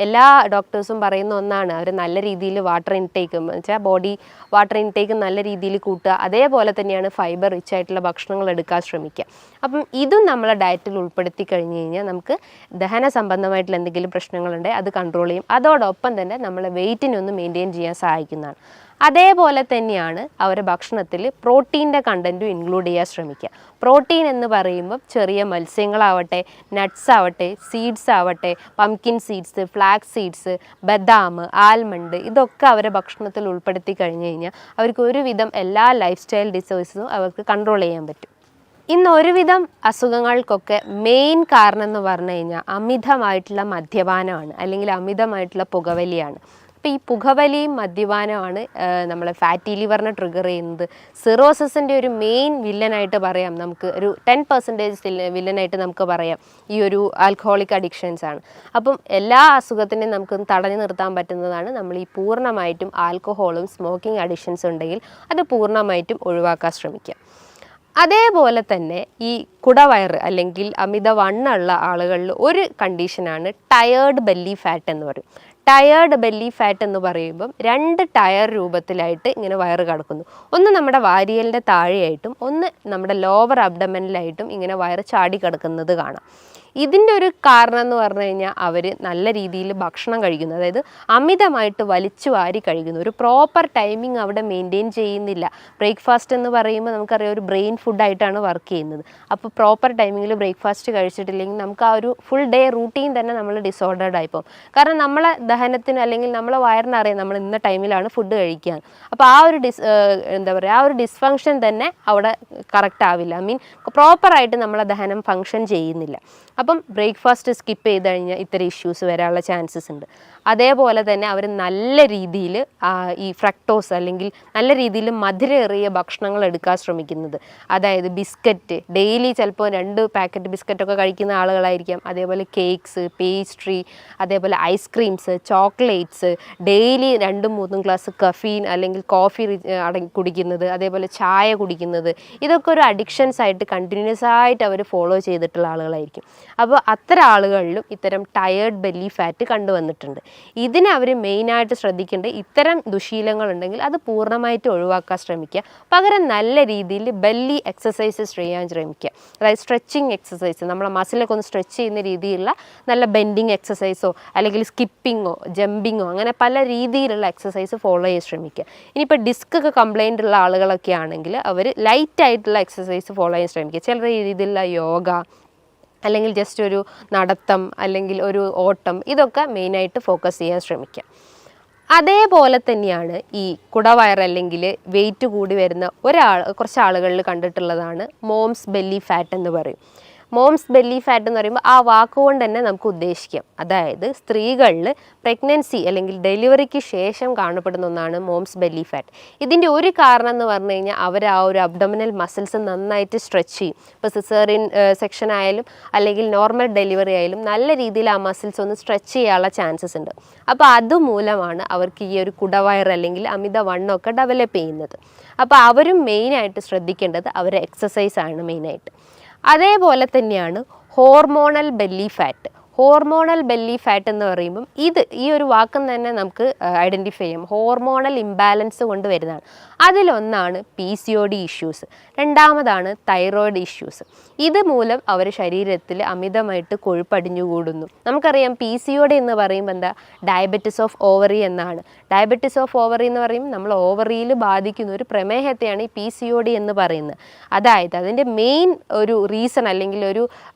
S1: എല്ലാ ഡോക്ടേഴ്സും പറയുന്ന ഒന്നാണ് അവർ നല്ല രീതിയിൽ വാട്ടർ ഇൻടേക്ക് എന്ന് വെച്ചാൽ ബോഡി വാട്ടർ ഇൻടേക്ക് നല്ല രീതിയിൽ കൂട്ടുക. അതേപോലെ തന്നെയാണ് ഫൈബർ റിച്ച് ആയിട്ടുള്ള ഭക്ഷണങ്ങൾ എടുക്കാൻ ശ്രമിക്കുക. അപ്പം ഇതും നമ്മളെ ഡയറ്റിൽ ഉൾപ്പെടുത്തി കഴിഞ്ഞ് കഴിഞ്ഞാൽ നമുക്ക് ദഹന സംബന്ധമായിട്ടുള്ള എന്തെങ്കിലും പ്രശ്നങ്ങളുണ്ടെങ്കിൽ അത് കൺട്രോൾ ചെയ്യും. അതോടൊപ്പം തന്നെ നമ്മളെ വെയിറ്റിനെ ഒന്ന് മെയിൻറ്റെയിൻ ചെയ്യാൻ സഹായിക്കുന്നതാണ്. അതേപോലെ തന്നെയാണ് അവരുടെ ഭക്ഷണത്തിൽ പ്രോട്ടീൻ്റെ കണ്ടൻറ്റും ഇൻക്ലൂഡ് ചെയ്യാൻ ശ്രമിക്കുക. പ്രോട്ടീൻ എന്ന് പറയുമ്പം ചെറിയ മത്സ്യങ്ങളാവട്ടെ, നട്ട്സ് ആവട്ടെ, സീഡ്സ് ആവട്ടെ, പംകിൻ സീഡ്സ്, ഫ്ലാക്സ് സീഡ്സ്, ബദാം, ആൽമണ്ട്, ഇതൊക്കെ അവരുടെ ഭക്ഷണത്തിൽ ഉൾപ്പെടുത്തി കഴിഞ്ഞ് കഴിഞ്ഞാൽ അവർക്ക് ഒരുവിധം എല്ലാ ലൈഫ് സ്റ്റൈൽ ഡിസീസസും അവർക്ക് കൺട്രോൾ ചെയ്യാൻ പറ്റും. ഇന്ന് ഒരുവിധം അസുഖങ്ങൾക്കൊക്കെ മെയിൻ കാരണം എന്ന് പറഞ്ഞു കഴിഞ്ഞാൽ അമിതമായിട്ടുള്ള മദ്യപാനമാണ്, അല്ലെങ്കിൽ അമിതമായിട്ടുള്ള പുകവലിയാണ്. അപ്പോൾ ഈ പുകവലിയും മദ്യപാനമാണ് നമ്മളെ ഫാറ്റി ലിവറിനെ ട്രിഗർ ചെയ്യുന്നത്. സിറോസിസിൻ്റെ ഒരു മെയിൻ വില്ലനായിട്ട് പറയാം, നമുക്ക് ഒരു 10% വില്ലനായിട്ട് നമുക്ക് പറയാം ഈ ഒരു ആൽക്കഹോളിക് അഡിക്ഷൻസ് ആണ്. അപ്പം എല്ലാ അസുഖത്തിനെയും നമുക്ക് തടഞ്ഞു നിർത്താൻ പറ്റുന്നതാണ് നമ്മൾ ഈ പൂർണ്ണമായിട്ടും ആൽക്കഹോളും സ്മോക്കിംഗ് അഡിക്ഷൻസ് ഉണ്ടെങ്കിൽ അത് പൂർണ്ണമായിട്ടും ഒഴിവാക്കാൻ ശ്രമിക്കുക. അതേപോലെ തന്നെ ഈ കുടവയറ് അല്ലെങ്കിൽ അമിതവണ്ണമുള്ള ആളുകളിൽ ഒരു കണ്ടീഷനാണ് ടയേർഡ് ബെല്ലി ഫാറ്റ് എന്ന് പറയും. ടയേർഡ് ബെല്ലി ഫാറ്റ് എന്ന് പറയുമ്പം 2 ടയർ രൂപത്തിലായിട്ട് ഇങ്ങനെ വയറ് കിടക്കുന്നു. ഒന്ന് നമ്മുടെ വാരിയലിൻ്റെ താഴെയായിട്ടും ഒന്ന് നമ്മുടെ ലോവർ അബ്ഡമനിലായിട്ടും ഇങ്ങനെ വയറ് ചാടി കിടക്കുന്നത് കാണാം. ഇതിൻ്റെ ഒരു കാരണം എന്ന് പറഞ്ഞു കഴിഞ്ഞാൽ അവർ നല്ല രീതിയിൽ ഭക്ഷണം കഴിക്കുന്നു, അതായത് അമിതമായിട്ട് വലിച്ചു വാരി കഴിക്കുന്നു. ഒരു പ്രോപ്പർ ടൈമിംഗ് അവിടെ മെയിൻറ്റെയിൻ ചെയ്യുന്നില്ല. ബ്രേക്ക്ഫാസ്റ്റ് എന്ന് പറയുമ്പോൾ നമുക്കറിയാം ഒരു ബ്രെയിൻ ഫുഡായിട്ടാണ് വർക്ക് ചെയ്യുന്നത്. അപ്പോൾ പ്രോപ്പർ ടൈമിങ്ങിൽ ബ്രേക്ക്ഫാസ്റ്റ് കഴിച്ചിട്ടില്ലെങ്കിൽ നമുക്ക് ആ ഒരു ഫുൾ ഡേ റൂട്ടീൻ തന്നെ നമ്മൾ ഡിസോർഡേർഡ് ആയിപ്പോകും. കാരണം നമ്മളെ ദഹനത്തിന് അല്ലെങ്കിൽ നമ്മളെ വയറിനറിയാം നമ്മൾ ഇന്ന ടൈമിലാണ് ഫുഡ് കഴിക്കുക. അപ്പോൾ ആ ഒരു ആ ഒരു ഡിസ്ഫങ്ഷൻ തന്നെ അവിടെ കറക്റ്റ് ആവില്ല. പ്രോപ്പറായിട്ട് നമ്മളെ ദഹനം ഫങ്ഷൻ ചെയ്യുന്നില്ല. അപ്പം ബ്രേക്ക്ഫാസ്റ്റ് സ്കിപ്പ് ചെയ്ത് കഴിഞ്ഞാൽ ഇത്തരം ഇഷ്യൂസ് വരാനുള്ള ചാൻസസ് ഉണ്ട്. അതേപോലെ തന്നെ അവർ നല്ല രീതിയിൽ ഈ ഫ്രക്ടോസ് അല്ലെങ്കിൽ നല്ല രീതിയിൽ മധുരമേറിയ ഭക്ഷണങ്ങൾ എടുക്കാൻ ശ്രമിക്കുന്നത്. അതായത് ബിസ്ക്കറ്റ് ഡെയിലി ചിലപ്പോൾ 2 പാക്കറ്റ് ബിസ്ക്കറ്റൊക്കെ കഴിക്കുന്ന ആളുകളായിരിക്കാം. അതേപോലെ കേക്ക്സ്, പേസ്ട്രി, അതേപോലെ ice creams, chocolates, daily 2-3 glass caffeine അല്ലെങ്കിൽ കോഫി കുടിക്കുന്നത്, അതേപോലെ ചായ കുടിക്കുന്നത്, ഇതൊക്കെ ഒരു അഡിക്ഷൻസ് ആയിട്ട് കണ്ടിന്യൂസ് ആയിട്ട് അവർ ഫോളോ ചെയ്തിട്ടുള്ള ആളുകളായിരിക്കും. അപ്പോൾ അത്തരം ആളുകളിലും ഇത്തരം ടയേർഡ് ബെല്ലി ഫാറ്റ് കണ്ടുവന്നിട്ടുണ്ട്. ഇതിനെ അവർ മെയിനായിട്ട് ശ്രദ്ധിക്കേണ്ടത് ഇത്തരം ദുശീലങ്ങളുണ്ടെങ്കിൽ അത് പൂർണ്ണമായിട്ട് ഒഴിവാക്കാൻ ശ്രമിക്കുക. പകരം നല്ല രീതിയിൽ ബെല്ലി എക്സസൈസസ് ചെയ്യാൻ ശ്രമിക്കുക. അതായത് സ്ട്രെച്ചിങ് എക്സസൈസ്, നമ്മളെ മസിലൊക്കെ ഒന്ന് സ്ട്രെച്ച് ചെയ്യുന്ന രീതിയിലുള്ള നല്ല ബെൻഡിങ് എക്സസൈസോ അല്ലെങ്കിൽ സ്കിപ്പിങ്ങോ ജമ്പിങ്ങോ അങ്ങനെ പല രീതിയിലുള്ള എക്സസൈസ് ഫോളോ ചെയ്യാൻ ശ്രമിക്കുക. ഇനിയിപ്പോൾ ഡിസ്ക് ഒക്കെ കംപ്ലൈൻ്റ് ഉള്ള ആളുകളൊക്കെ ആണെങ്കിൽ അവർ ലൈറ്റായിട്ടുള്ള എക്സസൈസ് ഫോളോ ചെയ്യാൻ ശ്രമിക്കുക. ചില രീതിയിലുള്ള യോഗ അല്ലെങ്കിൽ ജസ്റ്റ് ഒരു നടത്തം അല്ലെങ്കിൽ ഒരു ഓട്ടം, ഇതൊക്കെ മെയിനായിട്ട് ഫോക്കസ് ചെയ്യാൻ ശ്രമിക്കുക. അതേപോലെ തന്നെയാണ് ഈ കുടവയർ അല്ലെങ്കിൽ വെയിറ്റ് കൂടി വരുന്ന കുറച്ച് ആളുകളിൽ കണ്ടിട്ടുള്ളതാണ് മോംസ് ബെല്ലി ഫാറ്റ് എന്ന് പറയും. മോംസ് ബെല്ലി ഫാറ്റ് എന്ന് പറയുമ്പോൾ ആ വാക്കുകൊണ്ട് തന്നെ നമുക്ക് ഉദ്ദേശിക്കാം, അതായത് സ്ത്രീകളിൽ പ്രഗ്നൻസി അല്ലെങ്കിൽ ഡെലിവറിക്ക് ശേഷം കാണപ്പെടുന്ന ഒന്നാണ് മോംസ് ബെല്ലി ഫാറ്റ്. ഇതിൻ്റെ ഒരു കാരണം എന്ന് പറഞ്ഞു കഴിഞ്ഞാൽ അവർ ആ ഒരു അബ്ഡോമിനൽ മസിൽസ് നന്നായിട്ട് സ്ട്രെച്ച് ചെയ്യും. ഇപ്പോൾ സിസേറിയൻ സെക്ഷൻ ആയാലും അല്ലെങ്കിൽ നോർമൽ ഡെലിവറി ആയാലും നല്ല രീതിയിൽ ആ മസിൽസ് ഒന്ന് സ്ട്രെച്ച് ചെയ്യാനുള്ള ചാൻസസ് ഉണ്ട്. അപ്പോൾ അതുമൂലമാണ് അവർക്ക് ഈ ഒരു കുടവയർ അല്ലെങ്കിൽ അമിതവണ്ണമൊക്കെ ഡെവലപ്പ് ചെയ്യുന്നത്. അപ്പോൾ അവരും മെയിനായിട്ട് ശ്രദ്ധിക്കേണ്ടത് അവരുടെ എക്സസൈസാണ് മെയിനായിട്ട്. അതേപോലെ തന്നെയാണ് hormonal belly fat. Hormonal belly fat എന്ന് പറയുമ്പം ഈ ഒരു വാക്കും തന്നെ നമുക്ക് ഐഡൻറ്റിഫൈ ചെയ്യാം. ഹോർമോണൽ ഇംബാലൻസ് കൊണ്ട് വരുന്നതാണ്. അതിലൊന്നാണ് PCOD ഇഷ്യൂസ്, രണ്ടാമതാണ് തൈറോയിഡ് ഇഷ്യൂസ്. ഇത് മൂലം അവർ ശരീരത്തിൽ അമിതമായിട്ട് കൊഴുപ്പടിഞ്ഞുകൂടുന്നു. നമുക്കറിയാം PCOD എന്ന് പറയുമ്പോൾ എന്താ, ഡയബറ്റിസ് ഓഫ് ഓവറി എന്നാണ്. ഡയബറ്റിസ് ഓഫ് ഓവറി എന്ന് പറയുമ്പോൾ നമ്മൾ ഓവറിയിൽ ബാധിക്കുന്ന ഒരു പ്രമേഹത്തെയാണ് ഈ PCOD എന്ന് പറയുന്നത്. അതായത് അതിൻ്റെ മെയിൻ ഒരു റീസൺ അല്ലെങ്കിൽ ഒരു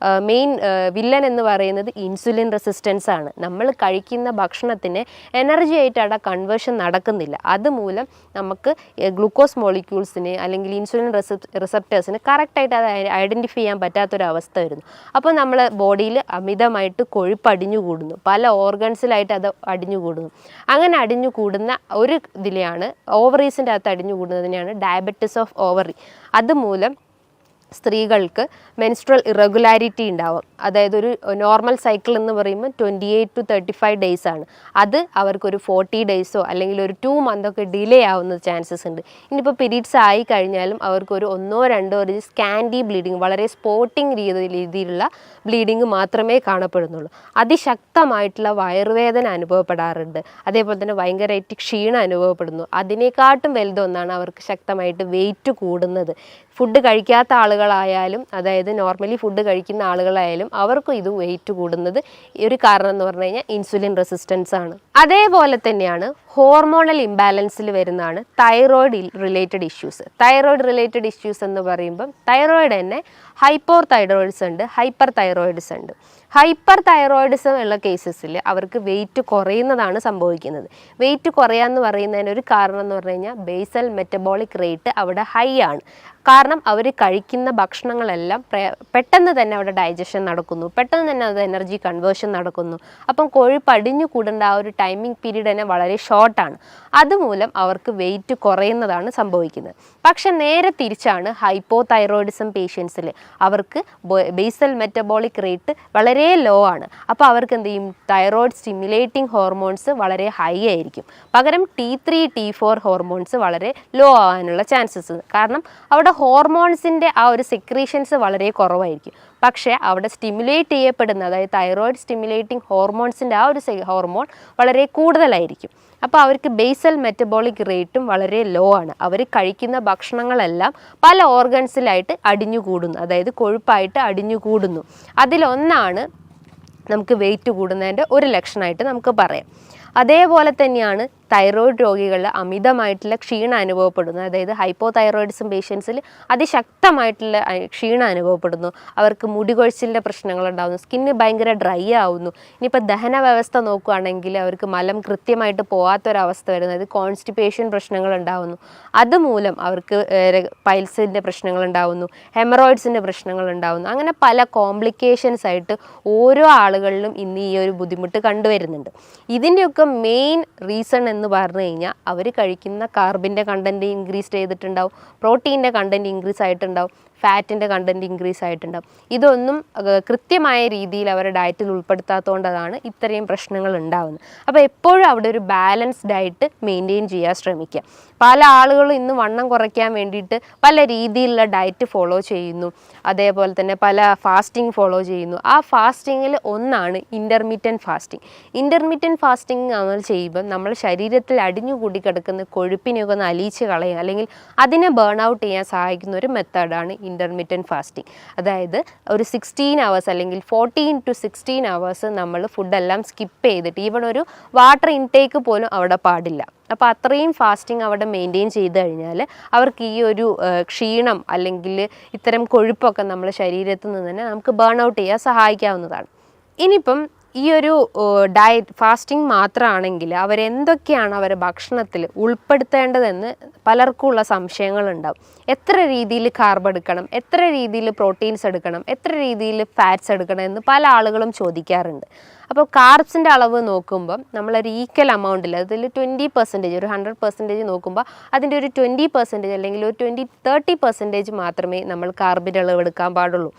S1: മെയിൻ വില്ലൻ എന്ന് പറയുന്നത് ഇൻസുലിൻ റെസിസ്റ്റൻസ് ആണ്. നമ്മൾ കഴിക്കുന്ന ഭക്ഷണത്തിന് എനർജി ആയിട്ട് അവിടെ കൺവേർഷൻ നടക്കുന്നില്ല. അതുമൂലം നമുക്ക് ഗ്ലൂക്കോസ് മോളിക്യൂൾസിന് അല്ലെങ്കിൽ ഇൻസുലിൻ റിസപ്റ്റേഴ്സിന് കറക്റ്റായിട്ട് അത് ഐഡൻറ്റിഫൈ ചെയ്യാൻ പറ്റാത്തൊരവസ്ഥ വരുന്നു. അപ്പോൾ നമ്മൾ ബോഡിയിൽ അമിതമായിട്ട് കൊഴുപ്പ് അടിഞ്ഞുകൂടുന്നു, പല ഓർഗൻസിലായിട്ട് അത് അടിഞ്ഞുകൂടുന്നു. അങ്ങനെ അടിഞ്ഞുകൂടുന്ന ഒരു ഇതിലെയാണ് ഓവറീസിൻ്റെ അകത്ത് അടിഞ്ഞുകൂടുന്നതിനെയാണ് ഡയബറ്റിസ് ഓഫ് ഓവറി. അതുമൂലം സ്ത്രീകൾക്ക് മെൻസ്ട്രൽ ഇറഗുലാരിറ്റി ഉണ്ടാവും. അതായത് ഒരു നോർമൽ സൈക്കിൾ എന്ന് പറയുമ്പോൾ 28 to 35 ഡേയ്സ് ആണ്. അത് അവർക്കൊരു 40 ഡേയ്സോ അല്ലെങ്കിൽ ഒരു 2 മന്തൊക്കെ ഡിലേ ആവുന്ന ചാൻസസ് ഉണ്ട്. ഇനിയിപ്പോൾ പീരീഡ്സ് ആയി കഴിഞ്ഞാലും അവർക്കൊരു 1-2 ഒരു സ്കാൻഡി ബ്ലീഡിങ്, വളരെ സ്പോട്ടിങ് രീതിയിലുള്ള ബ്ലീഡിങ് മാത്രമേ കാണപ്പെടുന്നുള്ളൂ. അതിശക്തമായിട്ടുള്ള വയറുവേദന അനുഭവപ്പെടാറുണ്ട്. അതേപോലെ തന്നെ ഭയങ്കരമായിട്ട് ക്ഷീണം അനുഭവപ്പെടുന്നു. അതിനേക്കാട്ടും വലുതൊന്നാണ് അവർക്ക് ശക്തമായിട്ട് വെയിറ്റ് കൂടുന്നത്. ഫുഡ് കഴിക്കാത്ത ആളുകളായാലും, അതായത് നോർമലി ഫുഡ് കഴിക്കുന്ന ആളുകളായാലും അവർക്കും ഇത് വെയിറ്റ് കൂടുന്നത് ഒരു കാരണം എന്ന് പറഞ്ഞു കഴിഞ്ഞാൽ ഇൻസുലിൻ റെസിസ്റ്റൻസ് ആണ്. അതേപോലെ തന്നെയാണ് ഹോർമോണൽ ഇംബാലൻസിൽ വരുന്നതാണ് thyroid related issues. Thyroid related issues എന്ന് പറയുമ്പം തൈറോയിഡ് തന്നെ ഹൈപ്പോർ തൈറോയിഡ്സ് ഉണ്ട്, ഹൈപ്പർ തൈറോയിഡ്സ് ഉണ്ട്. ഹൈപ്പർ തൈറോയിഡിസം ഉള്ള കേസസിൽ അവർക്ക് വെയിറ്റ് കുറയുന്നതാണ് സംഭവിക്കുന്നത്. വെയിറ്റ് കുറയാന്ന് പറയുന്നതിന് ഒരു കാരണം എന്ന് പറഞ്ഞു കഴിഞ്ഞാൽ ബേസൽ മെറ്റബോളിക് റേറ്റ് അവിടെ ഹൈ ആണ്. കാരണം അവർ കഴിക്കുന്ന ഭക്ഷണങ്ങളെല്ലാം പെട്ടെന്ന് തന്നെ അവിടെ ഡൈജഷൻ നടക്കുന്നു, പെട്ടെന്ന് തന്നെ അത് എനർജി കൺവേർഷൻ നടക്കുന്നു. അപ്പം കൊഴുപ്പ് അടിഞ്ഞു കൂടേണ്ട ആ ഒരു ടൈമിംഗ് പീരീഡ് തന്നെ വളരെ ഷോർട്ടാണ്. അതുമൂലം അവർക്ക് വെയിറ്റ് കുറയുന്നതാണ് സംഭവിക്കുന്നത്. പക്ഷെ നേരെ തിരിച്ചാണ് ഹൈപ്പോ തൈറോയിഡിസം പേഷ്യൻസിൽ. അവർക്ക് ബേസൽ മെറ്റബോളിക് റേറ്റ് വളരെ ലോ ആണ്. അപ്പോൾ അവർക്ക് എന്ത് ചെയ്യും, തൈറോയിഡ് സ്റ്റിമുലേറ്റിംഗ് ഹോർമോൺസ് വളരെ ഹൈ ആയിരിക്കും. പകരം T3 T4 ഹോർമോൺസ് വളരെ ലോ ആവാനുള്ള ചാൻസസ്. കാരണം അവിടെ ഹോർമോൺസിൻ്റെ ആ ഒരു സെക്രീഷൻസ് വളരെ കുറവായിരിക്കും. പക്ഷേ അവിടെ സ്റ്റിമുലേറ്റ് ചെയ്യപ്പെടുന്ന, അതായത് തൈറോയിഡ് സ്റ്റിമുലേറ്റിംഗ് ഹോർമോൺസിൻ്റെ ആ ഒരു ഹോർമോൺ വളരെ കൂടുതലായിരിക്കും. അപ്പോൾ അവർക്ക് ബേസൽ മെറ്റബോളിക് റേറ്റും വളരെ ലോ ആണ്. അവർ കഴിക്കുന്ന ഭക്ഷണങ്ങളെല്ലാം പല ഓർഗൻസിലായിട്ട് അടിഞ്ഞുകൂടുന്നു, അതായത് കൊഴുപ്പായിട്ട് അടിഞ്ഞുകൂടുന്നു. അതിലൊന്നാണ് നമുക്ക് വെയിറ്റ് കൂടുന്നതിൻ്റെ ഒരു ലക്ഷണമായിട്ട് നമുക്ക് പറയാം. അതേപോലെ തന്നെയാണ് തൈറോയിഡ് രോഗികളിൽ അമിതമായിട്ടുള്ള ക്ഷീണം അനുഭവപ്പെടുന്നു. അതായത് ഹൈപ്പോ തൈറോയിഡിസം പേഷ്യൻസിൽ അതിശക്തമായിട്ടുള്ള ക്ഷീണം അനുഭവപ്പെടുന്നു. അവർക്ക് മുടികൊഴിച്ചിലിൻ്റെ പ്രശ്നങ്ങളുണ്ടാകുന്നു, സ്കിന്ന് ഭയങ്കര ഡ്രൈ ആവുന്നു. ഇനിയിപ്പോൾ ദഹന വ്യവസ്ഥ നോക്കുകയാണെങ്കിൽ അവർക്ക് മലം കൃത്യമായിട്ട് പോകാത്തൊരവസ്ഥ വരുന്നു, അതായത് കോൺസ്റ്റിപ്പേഷൻ പ്രശ്നങ്ങളുണ്ടാകുന്നു. അതുമൂലം അവർക്ക് പൈൽസിൻ്റെ പ്രശ്നങ്ങളുണ്ടാകുന്നു, ഹെമറോയിഡ്സിൻ്റെ പ്രശ്നങ്ങളുണ്ടാകുന്നു. അങ്ങനെ പല കോംപ്ലിക്കേഷൻസ് ആയിട്ട് ഓരോ ആളുകളിലും ഇന്ന് ഈ ഒരു ബുദ്ധിമുട്ട് കണ്ടുവരുന്നുണ്ട്. ഇതിൻ്റെയൊക്കെ മെയിൻ റീസൺ എന്ന് പറഞ്ഞു കഴിഞ്ഞാൽ അവർ കഴിക്കുന്ന കാർബിൻ്റെ കണ്ടൻറ്റ് ഇൻക്രീസ് ചെയ്തിട്ടുണ്ടാവും, പ്രോട്ടീൻ്റെ കണ്ടൻറ്റ് ഇൻക്രീസ് ആയിട്ടുണ്ടാവും, ഫാറ്റിൻ്റെ കണ്ടൻറ്റ് ഇൻക്രീസ് ആയിട്ടുണ്ടാവും. ഇതൊന്നും കൃത്യമായ രീതിയിൽ അവരുടെ ഡയറ്റിൽ ഉൾപ്പെടുത്താത്തതുകൊണ്ടാണ് ഇത്രയും പ്രശ്നങ്ങൾ ഉണ്ടാകുന്നത്. അപ്പോൾ എപ്പോഴും അവിടെ ഒരു ബാലൻസ് ഡയറ്റ് മെയിൻറ്റെയിൻ ചെയ്യാൻ ശ്രമിക്കുക. പല ആളുകളും ഇന്ന് വണ്ണം കുറയ്ക്കാൻ വേണ്ടിയിട്ട് പല രീതിയിലുള്ള ഡയറ്റ് ഫോളോ ചെയ്യുന്നു, അതേപോലെ തന്നെ പല ഫാസ്റ്റിംഗ് ഫോളോ ചെയ്യുന്നു. ആ ഫാസ്റ്റിങ്ങിൽ ഒന്നാണ് ഇൻ്റർമീഡിയൻറ്റ് ഫാസ്റ്റിംഗ്. ഇൻ്റർമീഡിയൻറ്റ് ഫാസ്റ്റിംഗ് നമ്മൾ ചെയ്യുമ്പോൾ നമ്മൾ ശരീരത്തിൽ അടിഞ്ഞുകൂടി കിടക്കുന്ന കൊഴുപ്പിനെയൊക്കെ ഒന്ന് അലിയിച്ച് കളയും, അല്ലെങ്കിൽ അതിനെ ബേൺ ഔട്ട് ചെയ്യാൻ സഹായിക്കുന്ന ഒരു മെത്തേഡാണ് ഇൻ്റർമീഡിയൻറ്റ് ഫാസ്റ്റിംഗ്. അതായത് ഒരു 16 hours അല്ലെങ്കിൽ 14 to 16 hours നമ്മൾ ഫുഡെല്ലാം സ്കിപ്പ് ചെയ്തിട്ട് ഈവൺ ഒരു വാട്ടർ ഇൻടേക്ക് പോലും അവിടെ പാടില്ല. അപ്പോൾ അത്രയും ഫാസ്റ്റിംഗ് അവിടെ മെയിൻറ്റെയിൻ ചെയ്ത് കഴിഞ്ഞാൽ അവർക്ക് ഈ ഒരു ക്ഷീണം അല്ലെങ്കിൽ ഇത്തരം കൊഴുപ്പൊക്കെ നമ്മുടെ ശരീരത്തിൽ നിന്ന് തന്നെ നമുക്ക് ബേൺ ഔട്ട് ചെയ്യാൻ സഹായിക്കാവുന്നതാണ്. ഇനിയിപ്പം ഈ ഒരു ഡയറ്റ് ഫാസ്റ്റിംഗ് മാത്രമാണെങ്കിൽ അവരെന്തൊക്കെയാണ് അവരുടെ ഭക്ഷണത്തിൽ ഉൾപ്പെടുത്തേണ്ടതെന്ന് പലർക്കുമുള്ള സംശയങ്ങളുണ്ടാവും. എത്ര രീതിയിൽ കാർബ് എടുക്കണം, എത്ര രീതിയിൽ പ്രോട്ടീൻസ് എടുക്കണം, എത്ര രീതിയിൽ ഫാറ്റ്സ് എടുക്കണം എന്ന് പല ആളുകളും ചോദിക്കാറുണ്ട്. അപ്പോൾ കാർബ്സിൻ്റെ അളവ് നോക്കുമ്പം നമ്മളൊരു ഈക്വൽ എമൗണ്ടിൽ, അതിൽ 20%, ഒരു 100% നോക്കുമ്പോൾ അതിൻ്റെ ഒരു 20% അല്ലെങ്കിൽ ഒരു 20-30% മാത്രമേ നമ്മൾ കാർബിൻ്റെ അളവ് എടുക്കാൻ പാടുള്ളൂ.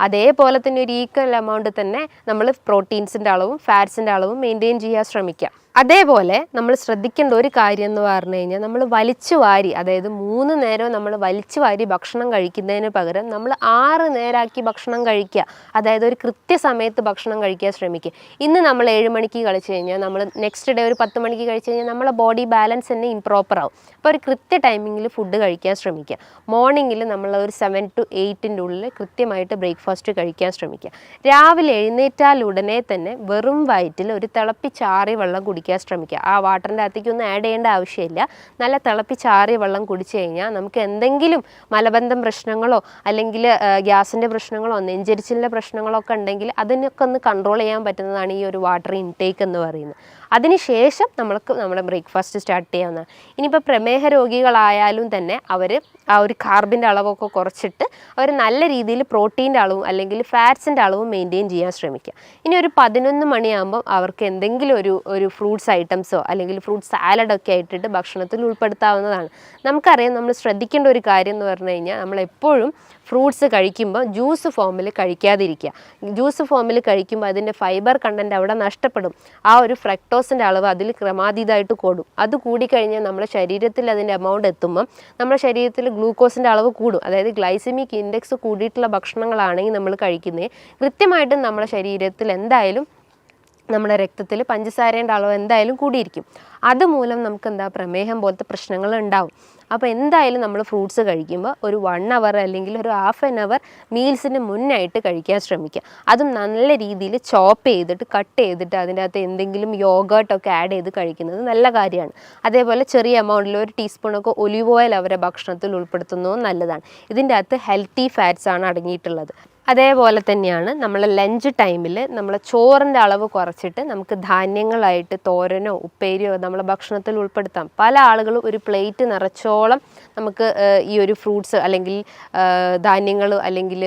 S1: അതേപോലെ തന്നെ ഒരു ഈക്വൽ എമൗണ്ട് തന്നെ നമ്മൾ പ്രോട്ടീൻസിൻ്റെ അളവും ഫാറ്റ്സിൻ്റെ അളവും മെയിൻറ്റെയിൻ ചെയ്യാൻ ശ്രമിക്കുക. അതേപോലെ നമ്മൾ ശ്രദ്ധിക്കേണ്ട ഒരു കാര്യം എന്ന് പറഞ്ഞു കഴിഞ്ഞാൽ നമ്മൾ വലിച്ചു വാരി, അതായത് 3 നേരം നമ്മൾ വലിച്ചു വാരി ഭക്ഷണം കഴിക്കുന്നതിന് പകരം നമ്മൾ 6 നേരമാക്കി ഭക്ഷണം കഴിക്കുക. അതായത് ഒരു കൃത്യസമയത്ത് ഭക്ഷണം കഴിക്കാൻ ശ്രമിക്കുക. ഇന്ന് നമ്മൾ 7 മണിക്ക് കഴിച്ചു കഴിഞ്ഞാൽ നമ്മൾ നെക്സ്റ്റ് ഡേ ഒരു 10 മണിക്ക് കഴിച്ചു കഴിഞ്ഞാൽ നമ്മളെ ബോഡി ബാലൻസ് തന്നെ ഇംപ്രോപ്പർ ആവും. അപ്പോൾ ഒരു കൃത്യ ടൈമിങ്ങിൽ ഫുഡ് കഴിക്കാൻ ശ്രമിക്കുക. മോർണിംഗിൽ നമ്മൾ ഒരു 7 to 8 ഉള്ളിൽ കൃത്യമായിട്ട് ബ്രേക്ക്ഫാസ്റ്റ് കഴിക്കാൻ ശ്രമിക്കുക. രാവിലെ എഴുന്നേറ്റാൽ ഉടനെ തന്നെ വെറും വയറ്റിൽ ഒരു തിളപ്പിച്ചാറിയ വെള്ളം കുടിക്കുക ശ്രമിക്കുക. ആ വാട്ടറിൻ്റെ അകത്തേക്കൊന്നും ആഡ് ചെയ്യേണ്ട ആവശ്യമില്ല. നല്ല തിളപ്പിച്ചാറിയ വെള്ളം കുടിച്ചു കഴിഞ്ഞാൽ നമുക്ക് എന്തെങ്കിലും മലബന്ധം പ്രശ്നങ്ങളോ അല്ലെങ്കിൽ ഗ്യാസിൻ്റെ പ്രശ്നങ്ങളോ നെഞ്ചരിച്ചിലിൻ്റെ പ്രശ്നങ്ങളോ ഒക്കെ ഉണ്ടെങ്കിൽ അതിനൊക്കെ ഒന്ന് കൺട്രോൾ ചെയ്യാൻ പറ്റുന്നതാണ് ഈ ഒരു വാട്ടർ ഇൻടേക്ക് എന്ന് പറയുന്നത്. അതിനുശേഷം നമ്മൾക്ക് നമ്മുടെ ബ്രേക്ക്ഫാസ്റ്റ് സ്റ്റാർട്ട് ചെയ്യാവുന്നതാണ്. ഇനിയിപ്പോൾ പ്രമേഹ രോഗികളായാലും തന്നെ അവർ ആ ഒരു കാർബിൻ്റെ അളവൊക്കെ കുറച്ചിട്ട് അവർ നല്ല രീതിയിൽ പ്രോട്ടീൻ്റെ അളവും അല്ലെങ്കിൽ ഫാറ്റ്സിൻ്റെ അളവും മെയിൻറ്റെയിൻ ചെയ്യാൻ ശ്രമിക്കുക. ഇനി ഒരു 11 മണിയാകുമ്പോൾ അവർക്ക് എന്തെങ്കിലും ഒരു ഫ്രൂട്ട്സ് ഐറ്റംസോ അല്ലെങ്കിൽ ഫ്രൂട്ട് സാലഡൊക്കെ ആയിട്ടിട്ട് ഭക്ഷണത്തിൽ ഉൾപ്പെടുത്താവുന്നതാണ്. നമുക്കറിയാം, നമ്മൾ ശ്രദ്ധിക്കേണ്ട ഒരു കാര്യം എന്ന് പറഞ്ഞു കഴിഞ്ഞാൽ നമ്മളെപ്പോഴും ഫ്രൂട്ട്സ് കഴിക്കുമ്പോൾ ജ്യൂസ് ഫോമിൽ കഴിക്കാതിരിക്കുക. ജ്യൂസ് ഫോമിൽ കഴിക്കുമ്പോൾ അതിൻ്റെ ഫൈബർ കണ്ടൻറ്റ് അവിടെ നഷ്ടപ്പെടും. ആ ഒരു ഫ്രക്ടോസിൻ്റെ അളവ് അതിൽ ക്രമാതീതമായിട്ട് കൂടും. അത് കൂടിക്കഴിഞ്ഞാൽ നമ്മുടെ ശരീരത്തിൽ അതിൻ്റെ എമൗണ്ട് എത്തുമ്പം നമ്മുടെ ശരീരത്തിൽ ഗ്ലൂക്കോസിൻ്റെ അളവ് കൂടും. അതായത് ഗ്ലൈസമിക് ഇൻഡെക്സ് കൂടിയിട്ടുള്ള ഭക്ഷണങ്ങളാണെങ്കിൽ നമ്മൾ കഴിക്കുന്നത് കൃത്യമായിട്ടും നമ്മുടെ ശരീരത്തിൽ എന്തായാലും നമ്മുടെ രക്തത്തിൽ പഞ്ചസാരയുടെ അളവ് എന്തായാലും കൂടിയിരിക്കും. അതുമൂലം നമുക്ക് പ്രമേഹം പോലത്തെ പ്രശ്നങ്ങൾ ഉണ്ടാവും. അപ്പോൾ എന്തായാലും നമ്മൾ ഫ്രൂട്ട്സ് കഴിക്കുമ്പോൾ ഒരു 1 അവർ അല്ലെങ്കിൽ ഒരു ½ ആൻ അവർ മീൽസിന് മുന്നായിട്ട് കഴിക്കാൻ ശ്രമിക്കുക. അതും നല്ല രീതിയിൽ ചോപ്പ് ചെയ്തിട്ട് കട്ട് ചെയ്തിട്ട് അതിൻ്റെ അകത്ത് എന്തെങ്കിലും യോഗേർട്ടൊക്കെ ആഡ് ചെയ്ത് കഴിക്കുന്നത് നല്ല കാര്യമാണ്. അതേപോലെ ചെറിയ എമൗണ്ടിൽ 1 ടീസ്പൂണൊക്കെ ഒലിവ് ഓയിൽ അവരെ ഭക്ഷണത്തിൽ ഉൾപ്പെടുത്തുന്നതും നല്ലതാണ്. ഇതിൻ്റെ അകത്ത് ഹെൽത്തി ഫാറ്റ്സ് ആണ് അടങ്ങിയിട്ടുള്ളത്. അതേപോലെ തന്നെയാണ് നമ്മൾ ലഞ്ച് ടൈമിൽ നമ്മൾ ചോറിൻ്റെ അളവ് കുറച്ചിട്ട് നമുക്ക് ധാന്യങ്ങളായിട്ട് തോരനോ ഉപ്പേരിയോ നമ്മളെ ഭക്ഷണത്തിൽ ഉൾപ്പെടുത്താം. പല ആളുകളും ഒരു പ്ലേറ്റ് നിറച്ചോളം നമുക്ക് ഈ ഒരു ഫ്രൂട്ട്സ് അല്ലെങ്കിൽ ധാന്യങ്ങൾ അല്ലെങ്കിൽ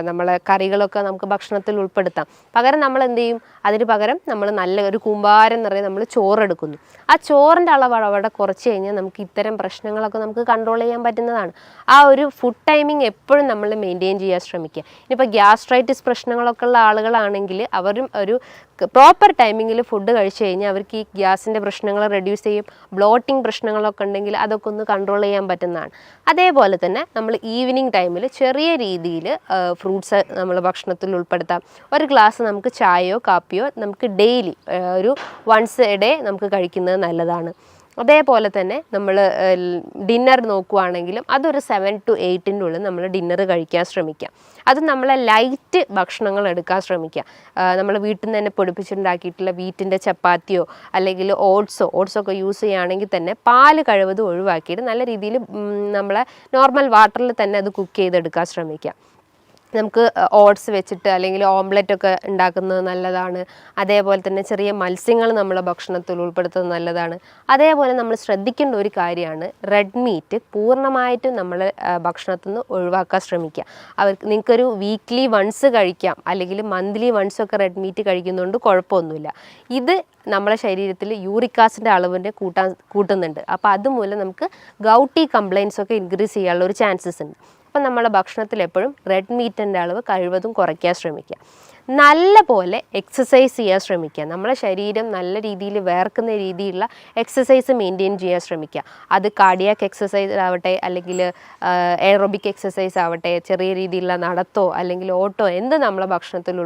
S1: നമ്മളെ കറികളൊക്കെ നമുക്ക് ഭക്ഷണത്തിൽ ഉൾപ്പെടുത്താം. പകരം നമ്മൾ എന്ത് ചെയ്യും, അതിന് പകരം നമ്മൾ നല്ല ഒരു കൂമ്പാരം നിറയെ നമ്മൾ ചോറെടുക്കുന്നു. ആ ചോറിൻ്റെ അളവ് അവിടെ കുറച്ച് കഴിഞ്ഞാൽ നമുക്ക് ഇത്തരം പ്രശ്നങ്ങളൊക്കെ നമുക്ക് കൺട്രോൾ ചെയ്യാൻ പറ്റുന്നതാണ്. ആ ഒരു ഫുഡ് ടൈമിങ് എപ്പോഴും നമ്മൾ മെയിൻറ്റെയിൻ ചെയ്യാൻ ശ്രമിക്കുക. ഇനിയിപ്പോൾ ഗ്യാസ്ട്രൈറ്റിസ് പ്രശ്നങ്ങളൊക്കെ ഉള്ള ആളുകളാണെങ്കിൽ അവരും ഒരു പ്രോപ്പർ ടൈമിങ്ങിൽ ഫുഡ് കഴിച്ചു കഴിഞ്ഞാൽ അവർക്ക് ഈ ഗ്യാസിൻ്റെ പ്രശ്നങ്ങൾ റെഡ്യൂസ് ചെയ്യും. ബ്ലോട്ടിങ് പ്രശ്നങ്ങളൊക്കെ ഉണ്ടെങ്കിൽ അതൊക്കെ ഒന്ന് കൺട്രോൾ ചെയ്യാൻ പറ്റുന്നതാണ്. അതേപോലെ തന്നെ നമ്മൾ ഈവനിങ് ടൈമിൽ ചെറിയ രീതിയിൽ ഫ്രൂട്ട്സ് നമ്മൾ ഭക്ഷണത്തിൽ ഉൾപ്പെടുത്താം. ഒരു ഗ്ലാസ് നമുക്ക് ചായയോ കാപ്പിയോ നമുക്ക് ഡെയിലി ഒരു വൺസ് എ ഡേ നമുക്ക് കഴിക്കുന്നത് നല്ലതാണ്. അതേപോലെ തന്നെ നമ്മൾ ഡിന്നർ നോക്കുവാണെങ്കിലും അതൊരു 7 to 8 ഉള്ളിൽ നമ്മൾ ഡിന്നർ കഴിക്കാൻ ശ്രമിക്കാം. അത് നമ്മളെ ലൈറ്റ് ഭക്ഷണങ്ങൾ എടുക്കാൻ ശ്രമിക്കുക. നമ്മൾ വീട്ടിൽ നിന്ന് തന്നെ പൊടിപ്പിച്ചുണ്ടാക്കിയിട്ടുള്ള വീറ്റിൻ്റെ ചപ്പാത്തിയോ അല്ലെങ്കിൽ ഓട്സൊക്കെ യൂസ് ചെയ്യുകയാണെങ്കിൽ തന്നെ പാല് കഴിവതും ഒഴിവാക്കിയിട്ട് നല്ല രീതിയിൽ നമ്മളെ നോർമൽ വാട്ടറിൽ തന്നെ അത് കുക്ക് ചെയ്തെടുക്കാൻ ശ്രമിക്കുക. നമുക്ക് ഓട്സ് വെച്ചിട്ട് അല്ലെങ്കിൽ ഓംലെറ്റൊക്കെ ഉണ്ടാക്കുന്നത് നല്ലതാണ്. അതേപോലെ തന്നെ ചെറിയ മത്സ്യങ്ങൾ നമ്മളെ ഭക്ഷണത്തിൽ ഉൾപ്പെടുത്തുന്നത് നല്ലതാണ്. അതേപോലെ നമ്മൾ ശ്രദ്ധിക്കേണ്ട ഒരു കാര്യമാണ് റെഡ് മീറ്റ് പൂർണ്ണമായിട്ടും നമ്മൾ ഭക്ഷണത്തിൽ നിന്ന് ഒഴിവാക്കാൻ ശ്രമിക്കുക. നിങ്ങൾക്കൊരു വീക്ക്ലി വൺസ് കഴിക്കാം അല്ലെങ്കിൽ മന്ത്ലി വൺസൊക്കെ റെഡ് മീറ്റ് കഴിക്കുന്നതുകൊണ്ട് കുഴപ്പമൊന്നുമില്ല. ഇത് നമ്മളെ ശരീരത്തിൽ യൂറിക് ആസിഡിൻ്റെ അളവിൻ്റെ കൂട്ടുന്നുണ്ട്. അപ്പോൾ അതുമൂലം നമുക്ക് ഗൗട്ടി കംപ്ലയിൻസ് ഒക്കെ ഇൻക്രീസ് ചെയ്യാനുള്ള ഒരു ചാൻസസ് ഉണ്ട്. അപ്പം നമ്മളെ ഭക്ഷണത്തിൽ എപ്പോഴും റെഡ് മീറ്റിൻ്റെ അളവ് കഴിവതും കുറയ്ക്കാൻ ശ്രമിക്കുക. നല്ല പോലെ എക്സസൈസ് ചെയ്യാൻ ശ്രമിക്കുക. നമ്മളെ ശരീരം നല്ല രീതിയിൽ വേർക്കുന്ന രീതിയിലുള്ള എക്സസൈസ് മെയിൻറ്റെയിൻ ചെയ്യാൻ ശ്രമിക്കുക. അത് കാർഡിയാക് എക്സസൈസ് ആവട്ടെ അല്ലെങ്കിൽ എയറോബിക് എക്സസൈസ് ആവട്ടെ, ചെറിയ രീതിയിലുള്ള നടത്തോ അല്ലെങ്കിൽ ഓട്ടോ എന്ത് നമ്മളെ ഭക്ഷണത്തിൽ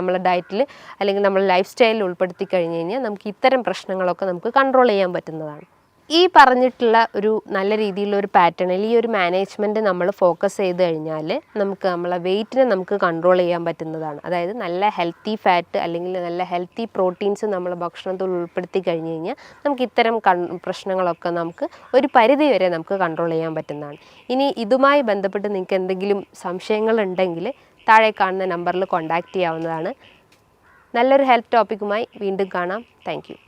S1: നമ്മളെ ഡയറ്റിൽ അല്ലെങ്കിൽ നമ്മളെ ലൈഫ് സ്റ്റൈലിൽ ഉൾപ്പെടുത്തി കഴിഞ്ഞ് കഴിഞ്ഞാൽ നമുക്ക് ഇത്തരം പ്രശ്നങ്ങളൊക്കെ നമുക്ക് കൺട്രോൾ ചെയ്യാൻ പറ്റുന്നതാണ്. ഈ പറഞ്ഞിട്ടുള്ള ഒരു നല്ല രീതിയിലുള്ള ഒരു പാറ്റേണിൽ ഈ ഒരു മാനേജ്മെൻറ്റ് നമ്മൾ ഫോക്കസ് ചെയ്ത് കഴിഞ്ഞാൽ നമുക്ക് നമ്മളെ വെയിറ്റിനെ നമുക്ക് കൺട്രോൾ ചെയ്യാൻ പറ്റുന്നതാണ്. അതായത് നല്ല ഹെൽത്തി ഫാറ്റ് അല്ലെങ്കിൽ നല്ല ഹെൽത്തി പ്രോട്ടീൻസ് നമ്മൾ ഭക്ഷണത്തിൽ ഉൾപ്പെടുത്തി കഴിഞ്ഞ് കഴിഞ്ഞാൽ നമുക്ക് ഇത്തരം പ്രശ്നങ്ങളൊക്കെ നമുക്ക് ഒരു പരിധി വരെ നമുക്ക് കൺട്രോൾ ചെയ്യാൻ പറ്റുന്നതാണ്. ഇനി ഇതുമായി ബന്ധപ്പെട്ട് നിങ്ങൾക്ക് എന്തെങ്കിലും സംശയങ്ങളുണ്ടെങ്കിൽ താഴെ കാണുന്ന നമ്പറിൽ കോൺടാക്റ്റ് ചെയ്യാവുന്നതാണ്. നല്ലൊരു ഹെൽത്ത് ടോപ്പിക്കുമായി വീണ്ടും കാണാം. Thank you.